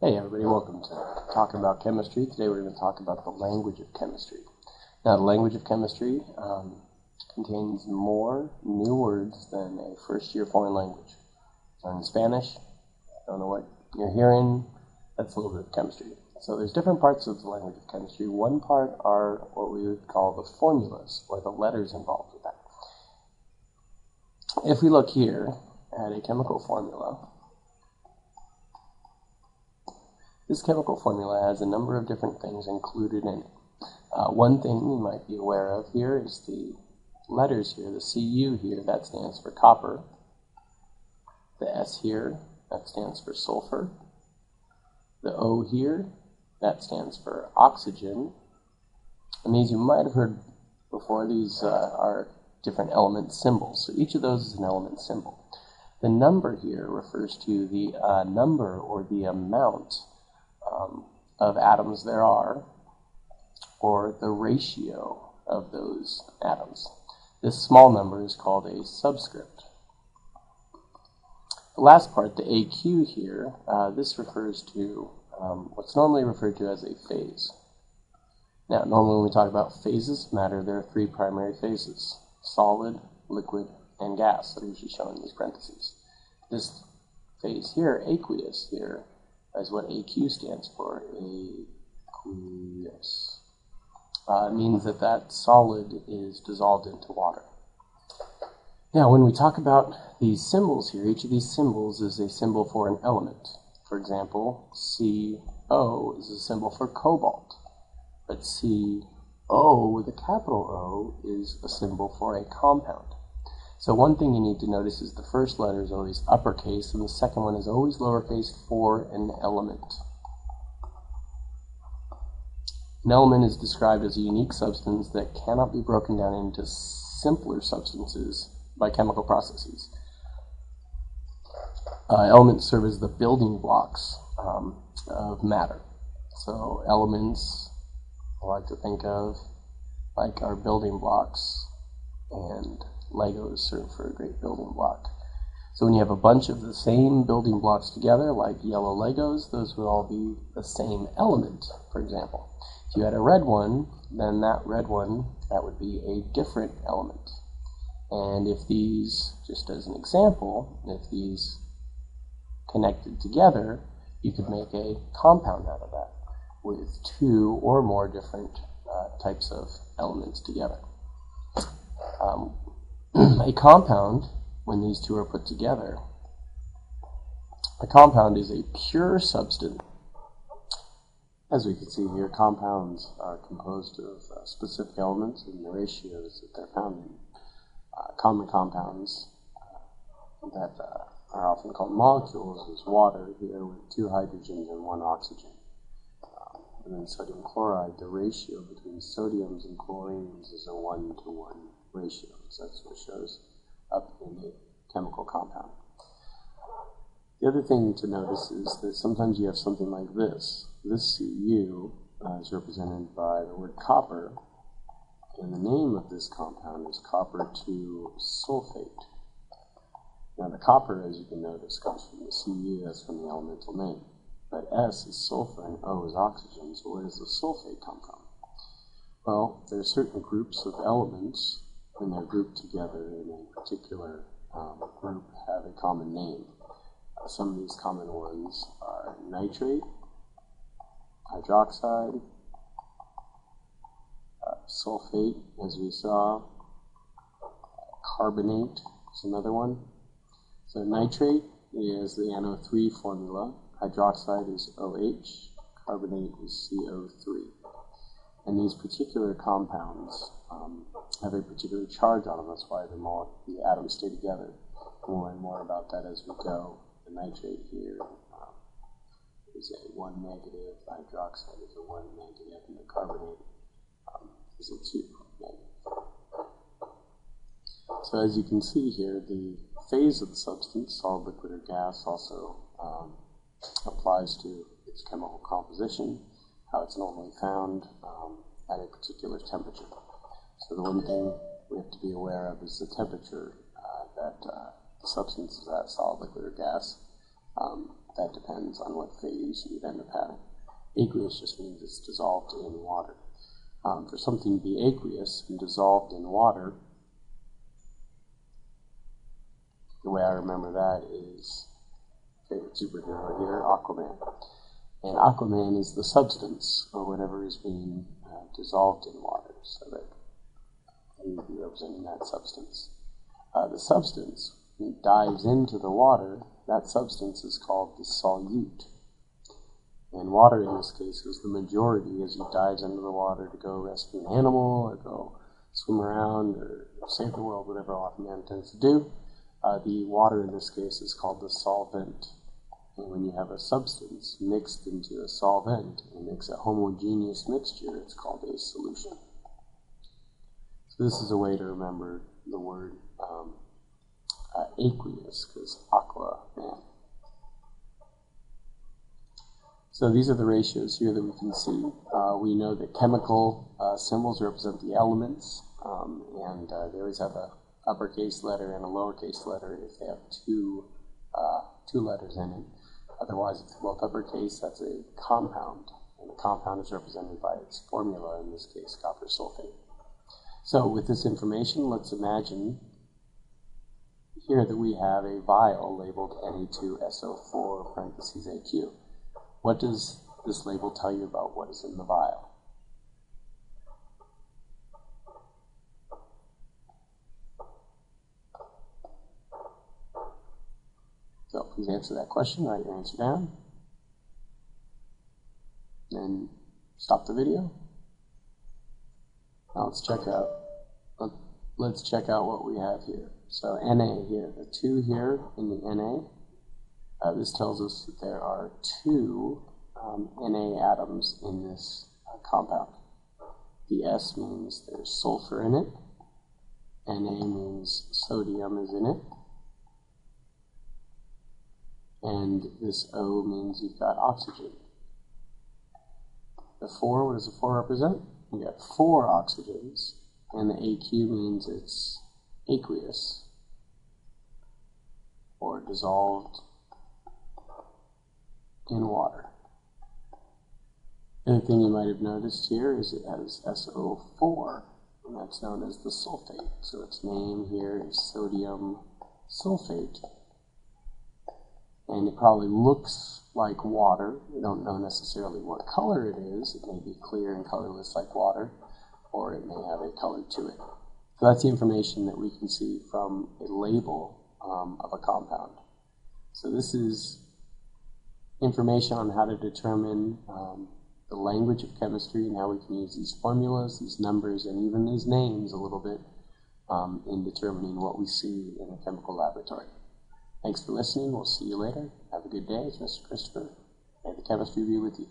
Hey everybody, welcome to Talking About Chemistry. Today we're going to talk about the language of chemistry. Now the language of chemistry contains more new words than a first-year foreign language. So in Spanish, don't know what you're hearing, that's a little bit of chemistry. So there's different parts of the language of chemistry. One part are what we would call the formulas, or the letters involved with that. If we look here at a chemical formula, this chemical formula has a number of different things included in it. One thing you might be aware of here is the letters here, the Cu here, that stands for copper. The S here, that stands for sulfur. The O here, that stands for oxygen. And these you might have heard before, these are different element symbols. So each of those is an element symbol. The number here refers to the number or the amount of atoms there are, or the ratio of those atoms. This small number is called a subscript. The last part, the AQ here, this refers to what's normally referred to as a phase. Now, normally when we talk about phases of matter, there are three primary phases: solid, liquid, and gas. That are usually shown in these parentheses. This phase here, aqueous here, is what AQ stands for, aqueous. It means that that solid is dissolved into water. Now, when we talk about these symbols here, each of these symbols is a symbol for an element. For example, CO is a symbol for cobalt, but CO with a capital O is a symbol for a compound. So one thing you need to notice is the first letter is always uppercase, and the second one is always lowercase for an element. An element is described as a unique substance that cannot be broken down into simpler substances by chemical processes. Elements serve as the building blocks of matter. So elements I like to think of like our building blocks, and Legos serve for a great building block. So when you have a bunch of the same building blocks together, like yellow Legos, those would all be the same element, for example. If you had a red one, then that red one, that would be a different element. And if these, just as an example, if these connected together, you could make a compound out of that with two or more different types of elements together. A compound, when these two are put together, a compound is a pure substance. As we can see here, compounds are composed of specific elements and the ratios that they're found in. Common compounds that are often called molecules is water here with two hydrogens and one oxygen. And then sodium chloride, the ratio between sodiums and chlorines is a 1-to-1 ratio. So that's what shows up in a chemical compound. The other thing to notice is that sometimes you have something like this. This Cu is represented by the word copper, and the name of this compound is copper 2 sulfate. Now the copper, as you can notice, comes from the Cu, that's from the elemental name. But S is sulfur and O is oxygen, so where does the sulfate come from? Well, there are certain groups of elements, when they're grouped together in a particular group, have a common name. Some of these common ones are nitrate, hydroxide, sulfate, as we saw, carbonate is another one. So nitrate is the NO3 formula, hydroxide is OH, carbonate is CO3. And these particular compounds have a particular charge on them. That's why the atoms stay together. We'll learn more about that as we go. The nitrate here is a 1 negative, hydroxide is a 1 negative, and the carbonate is a 2 negative. So as you can see here, the phase of the substance, solid, liquid, or gas, also applies to its chemical composition, how it's normally found at a particular temperature. So the one thing we have to be aware of is the temperature that the substance is at, solid, liquid, or gas. That that depends on what phase you'd end up having. Aqueous just means it's dissolved in water. For something to be aqueous and dissolved in water, the way I remember that is favorite superhero here, Aquaman. And Aquaman is the substance, or whatever is being dissolved in water, so that he would be representing that substance. The substance, when it dives into the water, that substance is called the solute. And water in this case is the majority as he dives into the water to go rescue an animal, or go swim around, or save the world, whatever Aquaman tends to do. The water in this case is called the solvent. And when you have a substance mixed into a solvent and makes a homogeneous mixture, it's called a solution. So this is a way to remember the word aqueous, because aqua, man. So these are the ratios here that we can see. We know that chemical symbols represent the elements, and they always have a uppercase letter and a lowercase letter if they have two letters in it. Otherwise, if they're both uppercase, that's a compound, and the compound is represented by its formula, in this case, copper sulfate. So with this information, let's imagine here that we have a vial labeled Na2SO4 parentheses AQ. What does this label tell you about what is in the vial? So please answer that question, write your answer down, then stop the video. Now let's check out what we have here. So Na here, the 2 here in the Na, this tells us that there are 2 Na atoms in this compound. The S means there's sulfur in it, Na means sodium is in it, and this O means you've got oxygen. The 4, what does the 4 represent? You got 4 oxygens, and the AQ means it's aqueous, or dissolved in water. The other thing you might have noticed here is it has SO4, and that's known as the sulfate. So its name here is sodium sulfate. And it probably looks like water. We don't know necessarily what color it is. It may be clear and colorless like water, or it may have a color to it. So that's the information that we can see from a label of a compound. So this is information on how to determine the language of chemistry and how we can use these formulas, these numbers, and even these names a little bit in determining what we see in a chemical laboratory. Thanks for listening. We'll see you later. Have a good day. It's Mr. Christopher, and the chemistry be with you.